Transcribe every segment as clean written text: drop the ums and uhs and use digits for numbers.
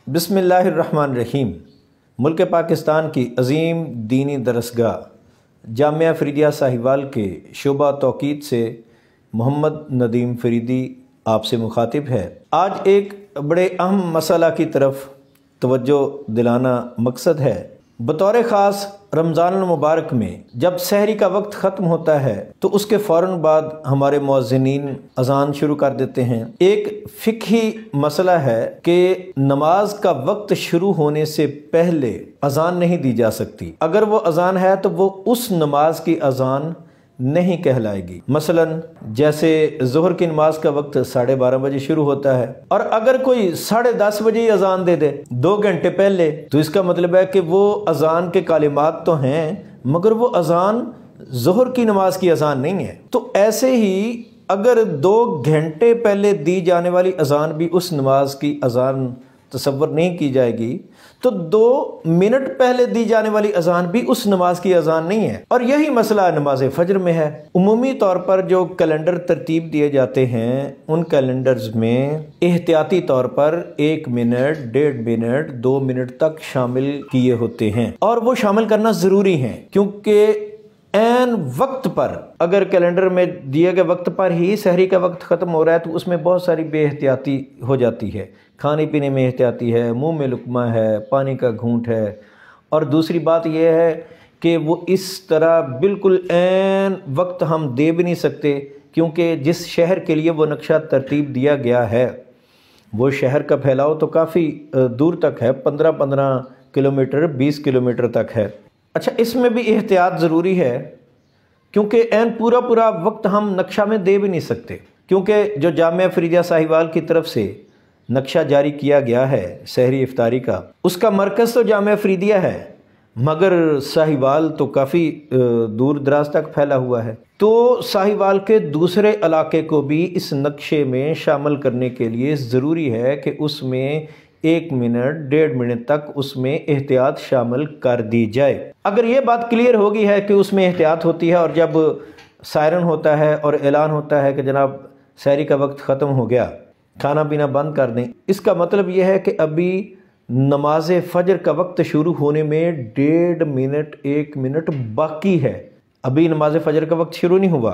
बिस्मिल्लाहिर्रहमानिर्रहीम। मुल्क पाकिस्तान की अज़ीम दीनी दरसगाह जामिया फ़रीदिया साहिवाल के शोबा तौक़ीद से मोहम्मद नदीम फ़रीदी आपसे मुखातिब है। आज एक बड़े अहम मसला की तरफ तवज्जो दिलाना मकसद है। बतौर ख़ास रमज़ान मुबारक में जब सहरी का वक्त ख़त्म होता है तो उसके फ़ौरन बाद हमारे मुअज़्ज़िनीन अज़ान शुरू कर देते हैं। एक फ़िक़ही मसला है कि नमाज का वक्त शुरू होने से पहले अज़ान नहीं दी जा सकती। अगर वो अज़ान है तो वो उस नमाज की अज़ान नहीं कहलाएगी। मसलन जैसे ज़ोहर की नमाज का वक्त 12:30 बजे शुरू होता है और अगर कोई 10:30 बजे ही अज़ान दे दे 2 घंटे पहले, तो इसका मतलब है कि वो अज़ान के कालिमात तो हैं मगर वो अज़ान ज़ोहर की नमाज की अज़ान नहीं है। तो ऐसे ही अगर 2 घंटे पहले दी जाने वाली अज़ान भी उस नमाज की अज़ान तसव्वुर नहीं की जाएगी तो 2 मिनट पहले दी जाने वाली अज़ान भी उस नमाज की अज़ान नहीं है। और यही मसला नमाज फ़जर में है। उमूमी तौर पर जो कैलेंडर तरतीब दिए जाते हैं उन कैलेंडर्स में एहतियाती तौर पर 1 मिनट, 1.5 मिनट, 2 मिनट तक शामिल किए होते हैं और वो शामिल करना ज़रूरी है, क्योंकि ऐन वक्त पर अगर कैलेंडर में दिए गए वक्त पर ही सहरी का वक्त ख़त्म हो रहा है तो उसमें बहुत सारी बेएहतियाती हो जाती है। खाने पीने में एहतियाती है, मुंह में लुकमा है, पानी का घूंट है। और दूसरी बात यह है कि वो इस तरह बिल्कुल ऐन वक्त हम दे भी नहीं सकते, क्योंकि जिस शहर के लिए वो नक्शा तरतीब दिया गया है वो शहर का फैलाव तो काफ़ी दूर तक है, 15-15 किलोमीटर, 20 किलोमीटर तक है। अच्छा, इसमें भी एहतियात ज़रूरी है, क्योंकि ऐन पूरा वक्त हम नक्शा में दे भी नहीं सकते, क्योंकि जो जामिया फ़रीदिया साहिवाल की तरफ से नक्शा जारी किया गया है सहरी इफ्तारी का, उसका मरकज़ तो जामिया फ़रीदिया है मगर साहिवाल तो काफ़ी दूर दराज तक फैला हुआ है। तो साहिवाल के दूसरे इलाके को भी इस नक्शे में शामिल करने के लिए ज़रूरी है कि उसमें 1 मिनट, 1.5 मिनट तक उसमें एहतियात शामिल कर दी जाए। अगर ये बात क्लियर होगी है कि उसमें एहतियात होती है और जब सायरन होता है और ऐलान होता है कि जनाब सहरी का वक्त ख़त्म हो गया, खाना पीना बंद कर दें, इसका मतलब यह है कि अभी नमाज फ़जर का वक्त शुरू होने में 1.5 मिनट, 1 मिनट बाकी है। अभी नमाज फ़जर का वक्त शुरू नहीं हुआ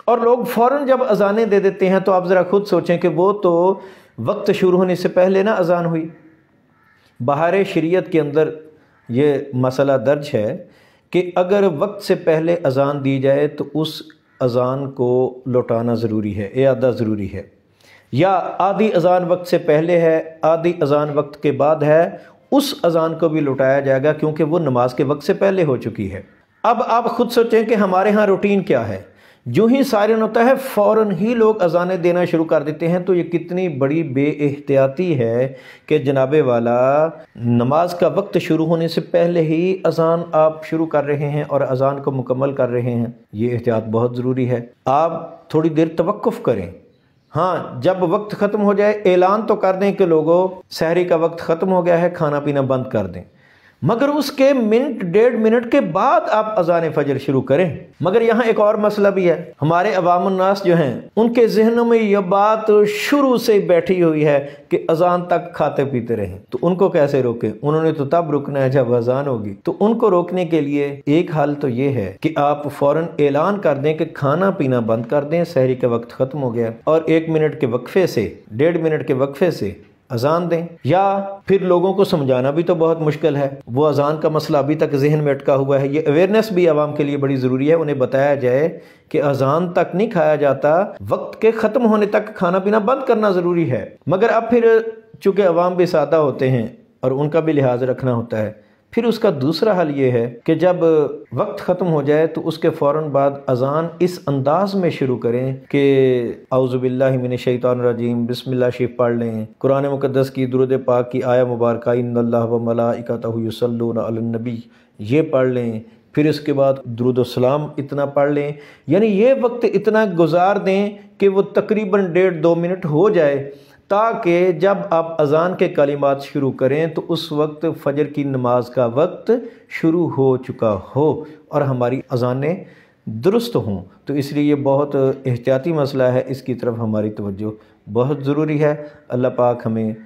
और लोग फ़ौरन जब अज़ानें दे देते हैं तो आप ज़रा खुद सोचें कि वो तो वक्त शुरू होने से पहले ना अज़ान हुई। बहार शरीयत के अंदर ये मसला दर्ज है कि अगर वक्त से पहले अज़ान दी जाए तो उस अज़ान को लौटाना ज़रूरी है, इआदा ज़रूरी है। या आधी अज़ान वक्त से पहले है, आधी अज़ान वक्त के बाद है, उस अज़ान को भी लौटाया जाएगा क्योंकि वो नमाज के वक्त से पहले हो चुकी है। अब आप खुद सोचें कि हमारे यहाँ रूटीन क्या है। जो ही सायरन होता है फ़ौरन ही लोग अज़ानें देना शुरू कर देते हैं। तो ये कितनी बड़ी बेएहतियाती है कि जनाबे वाला नमाज का वक्त शुरू होने से पहले ही अज़ान आप शुरू कर रहे हैं और अज़ान को मुकम्मल कर रहे हैं। ये एहतियात बहुत ज़रूरी है। आप थोड़ी देर तवक्कुफ़ करें। हाँ, जब वक्त ख़त्म हो जाए ऐलान तो कर दें कि लोगों सहरी का वक्त ख़त्म हो गया है, खाना पीना बंद कर दें, मगर उसके मिनट, 1.5 मिनट के बाद आप अज़ान फ़जर शुरू करें। मगर यहाँ एक और मसला भी है। हमारे अवामुन्नास जो हैं उनके जहनों में यह बात शुरू से बैठी हुई है कि अज़ान तक खाते पीते रहें। तो उनको कैसे रोकें? उन्होंने तो तब रुकना है जब अज़ान होगी। तो उनको रोकने के लिए एक हल तो ये है कि आप फ़ौरन ऐलान कर दें कि खाना पीना बंद कर दें, सहरी का वक्त ख़त्म हो गया, और 1 मिनट के वक्फे से, 1.5 मिनट के वक्फे से अज़ान दें। या फिर लोगों को समझाना भी तो बहुत मुश्किल है, वो अज़ान का मसला अभी तक जहन में अटका हुआ है। ये अवेयरनेस भी आवाम के लिए बड़ी ज़रूरी है। उन्हें बताया जाए कि अज़ान तक नहीं खाया जाता, वक्त के ख़त्म होने तक खाना पीना बंद करना ज़रूरी है। मगर अब फिर चूँकि अवाम भी सादा होते हैं और उनका भी लिहाज रखना होता है, फिर उसका दूसरा हल ये है कि जब वक्त ख़त्म हो जाए तो उसके फ़ौरन बाद अज़ान इस अंदाज में शुरू करें कि औज़ु बिल्लाहि मिनश शैतानिर रजीम, बिस्मिल्लाह शरीफ पढ़ लें, कुरान मुक़द्दस की दुरूद पाक की आया मुबारक इन्नल्लाह व मलाइकतहु युसल्लूना अलन नबी, ये पढ़ लें। फिर इसके बाद दुरूद व सलाम इतना पढ़ लें। यानी ये वक्त इतना गुजार दें कि वो तकरीबन 1.5-2 मिनट हो जाए, ताकि जब आप अज़ान के कलिमात शुरू करें तो उस वक्त फ़जर की नमाज का वक्त शुरू हो चुका हो और हमारी अज़ानें दुरुस्त हों। तो इसलिए ये बहुत एहतियाती मसला है, इसकी तरफ हमारी तवज्जो बहुत ज़रूरी है। अल्लाह पाक हमें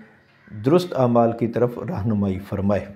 दुरुस्त आमाल की तरफ रहनुमाई फरमाए।